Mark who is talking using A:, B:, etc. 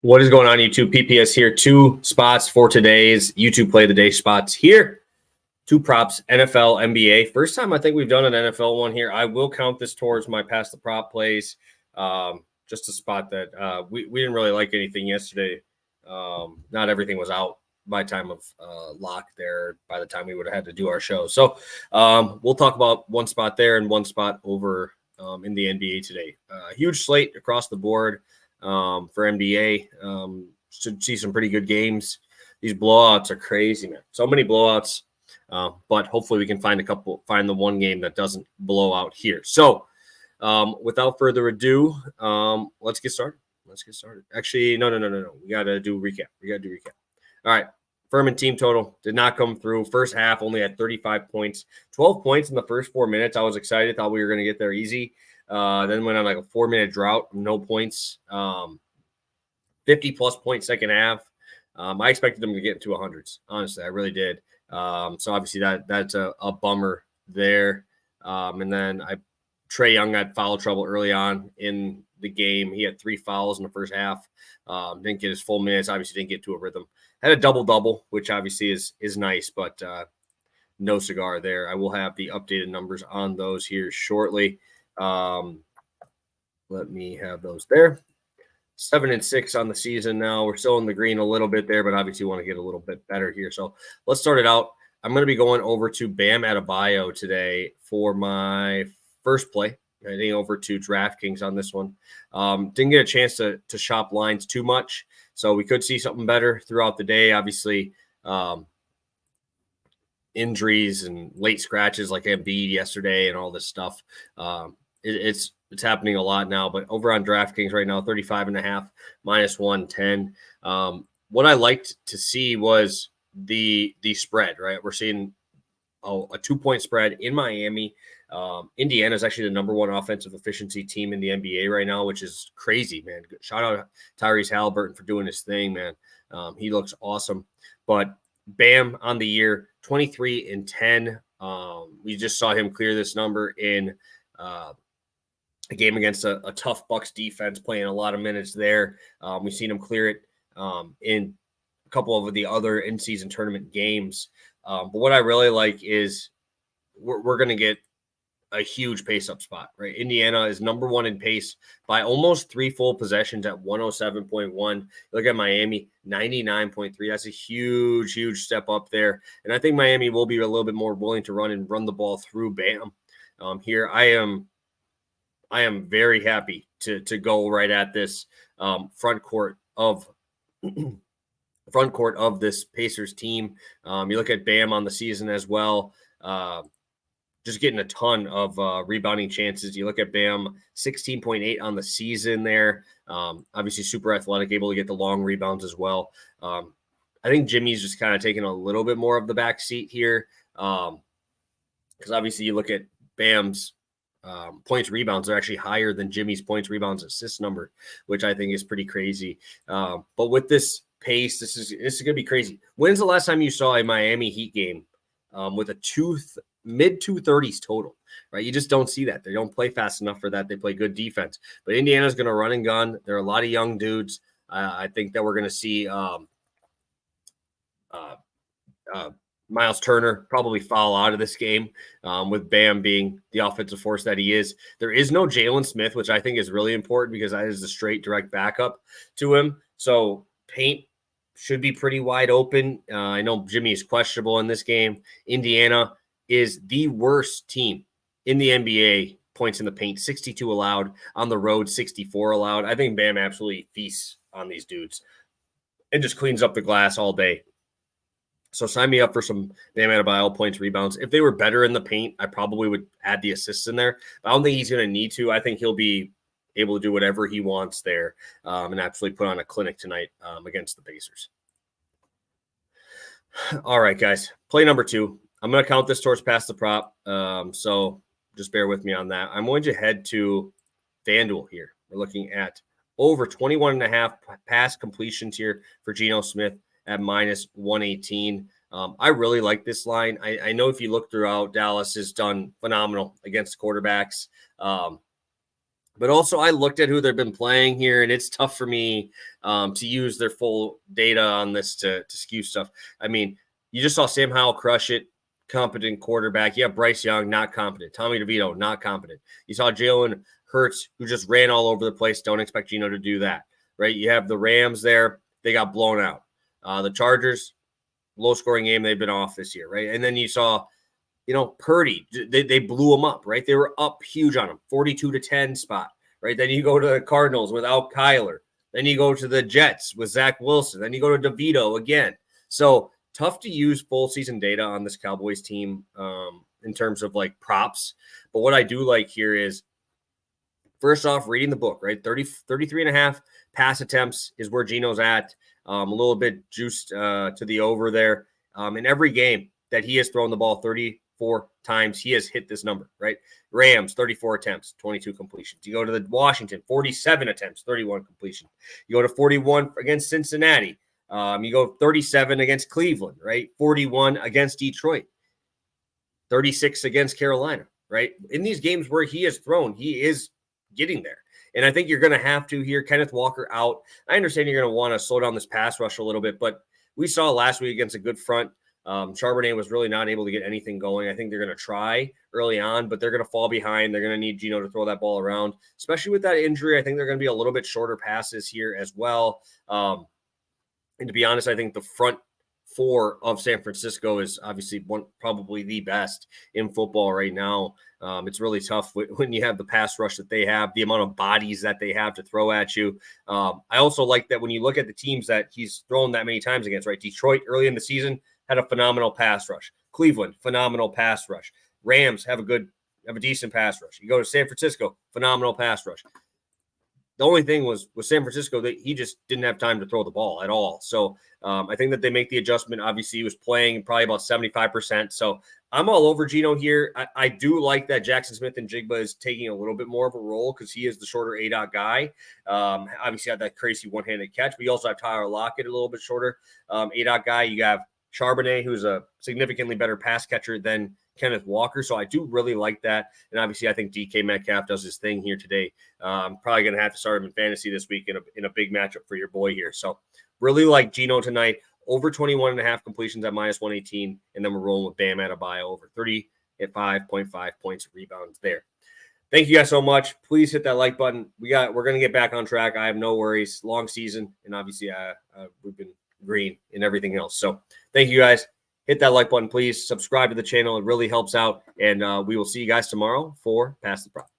A: What is going on, YouTube? PPS here. 2 spots for today's YouTube Play of the Day spots here. 2 props, NFL, NBA. First time I think we've done an NFL one here. I will count this towards my Pass the Prop plays. Just a spot that we didn't really like anything yesterday. Not everything was out by time of lock there, by the time we would have had to do our show. So we'll talk about one spot there and one spot over in the NBA today. Huge slate across the board. For NBA, should see some pretty good games. These blowouts are crazy, man. So many blowouts, but hopefully we can find the one game that doesn't blow out here. So without further ado, let's get started. Actually, no. We got to do recap. All right. Furman team total did not come through. First half only had 35 points, 12 points in the first 4 minutes. I was excited. Thought we were going to get there easy. Then went on like a 4-minute drought, no points, 50-plus point second half. I expected them to get into 100s. Honestly, I really did. So obviously that's a bummer there. And then Trae Young had foul trouble early on in the game. He had 3 fouls in the first half. Didn't get his full minutes. Obviously didn't get to a rhythm. Had a double-double, which obviously is nice, but no cigar there. I will have the updated numbers on those here shortly. Let me have those there. 7-6 on the season now. We're still in the green a little bit there, but obviously want to get a little bit better here. So let's start it out. I'm going to be going over to Bam Adebayo today for my first play. Heading over to DraftKings on this one. Didn't get a chance to shop lines too much, so we could see something better throughout the day. Obviously, injuries and late scratches like Embiid yesterday and all this stuff. It's happening a lot now, but over on DraftKings right now, 35.5 minus 110. What I liked to see was the spread, right? We're seeing a 2-point spread in Miami. Indiana is actually the number 1 offensive efficiency team in the NBA right now, which is crazy, man. Shout out Tyrese Halliburton for doing his thing, man. He looks awesome. But Bam on the year, 23-10. We just saw him clear this number in a game against a tough Bucks defense, playing a lot of minutes there. We've seen him clear it in a couple of the other in-season tournament games. But what I really like is we're going to get a huge pace-up spot, right? Indiana is number 1 in pace by almost 3 full possessions at 107.1. Look at Miami, 99.3. That's a huge, huge step up there. And I think Miami will be a little bit more willing to run the ball through Bam. Here, I am very happy to go right at this front court of this Pacers team. You look at Bam on the season as well, just getting a ton of rebounding chances. You look at Bam, 16.8 on the season there. Obviously super athletic, able to get the long rebounds as well. I think Jimmy's just kind of taking a little bit more of the back seat here, because obviously you look at Bam's points rebounds are actually higher than Jimmy's points rebounds assist number, which I think is pretty crazy. But with this pace, this is going to be crazy. When's the last time you saw a Miami Heat game with a mid 230s total, right? You just don't see that. They don't play fast enough for that. They play good defense, but Indiana's going to run and gun. There are a lot of young dudes. I think that we're going to see Miles Turner probably fall out of this game, with Bam being the offensive force that he is. There is no Jalen Smith, which I think is really important because that is the straight direct backup to him. So paint should be pretty wide open. I know Jimmy is questionable in this game. Indiana is the worst team in the NBA points in the paint, 62 allowed on the road, 64 allowed. I think Bam absolutely feasts on these dudes and just cleans up the glass all day. So sign me up for some Bam Adebayo points, rebounds. If they were better in the paint, I probably would add the assists in there. But I don't think he's going to need to. I think he'll be able to do whatever he wants there, and absolutely put on a clinic tonight against the Pacers. All right, guys. Play number 2. I'm going to count this towards Pass the Prop, so just bear with me on that. I'm going to head to FanDuel here. We're looking at over 21.5 pass completions here for Geno Smith at minus 118. I really like this line. I know if you look throughout, Dallas has done phenomenal against quarterbacks. But also, I looked at who they've been playing here, and it's tough for me to use their full data on this to skew stuff. I mean, you just saw Sam Howell crush it, competent quarterback. You have Bryce Young, not competent. Tommy DeVito, not competent. You saw Jalen Hurts, who just ran all over the place. Don't expect Geno to do that, right? You have the Rams there. They got blown out. The Chargers, low-scoring game. They've been off this year, right? And then you saw Purdy, they blew him up, right? They were up huge on him, 42-10 spot, right? Then you go to the Cardinals without Kyler. Then you go to the Jets with Zach Wilson. Then you go to DeVito again. So tough to use full season data on this Cowboys team in terms of like props. But what I do like here is, first off, reading the book, right? 33.5 pass attempts is where Geno's at. A little bit juiced to the over there. In every game that he has thrown the ball 34 times, he has hit this number, right? Rams, 34 attempts, 22 completions. You go to the Washington, 47 attempts, 31 completion. You go to 41 against Cincinnati. You go 37 against Cleveland, right? 41 against Detroit. 36 against Carolina, right? In these games where he has thrown, he is getting there. And I think you're going to have to here. Kenneth Walker out. I understand you're going to want to slow down this pass rush a little bit, but we saw last week against a good front. Charbonnet was really not able to get anything going. I think they're going to try early on, but they're going to fall behind. They're going to need Geno to throw that ball around, especially with that injury. I think they're going to be a little bit shorter passes here as well. And to be honest, I think the front four of San Francisco is obviously probably the best in football right now. It's really tough when you have the pass rush that they have, the amount of bodies that they have to throw at you. I also like that when you look at the teams that he's thrown that many times against, right? Detroit early in the season had a phenomenal pass rush. Cleveland, phenomenal pass rush. Rams have a decent pass rush. You go to San Francisco, phenomenal pass rush. The only thing was with San Francisco that he just didn't have time to throw the ball at all. So I think that they make the adjustment. Obviously, he was playing probably about 75%. So I'm all over Geno here. I do like that Jackson Smith and Jigba is taking a little bit more of a role because he is the shorter A-dot guy. Obviously, had that crazy one-handed catch, but you also have Tyler Lockett, a little bit shorter A-dot guy. You have Charbonnet, who's a significantly better pass catcher than Kenneth Walker. So I do really like that. And obviously, I think DK Metcalf does his thing here today. I'm probably going to have to start him in fantasy this week in a big matchup for your boy here. So really like Geno tonight. Over 21.5 completions at minus 118. And then we're rolling with Bam Adebayo over 30 at 5.5 points of rebounds there. Thank you guys so much. Please hit that like button. We're going to get back on track. I have no worries. Long season. And obviously, we've been green and everything else. So thank you guys. Hit that like button, please. Subscribe to the channel. It really helps out. And we will see you guys tomorrow for Pass the Prop.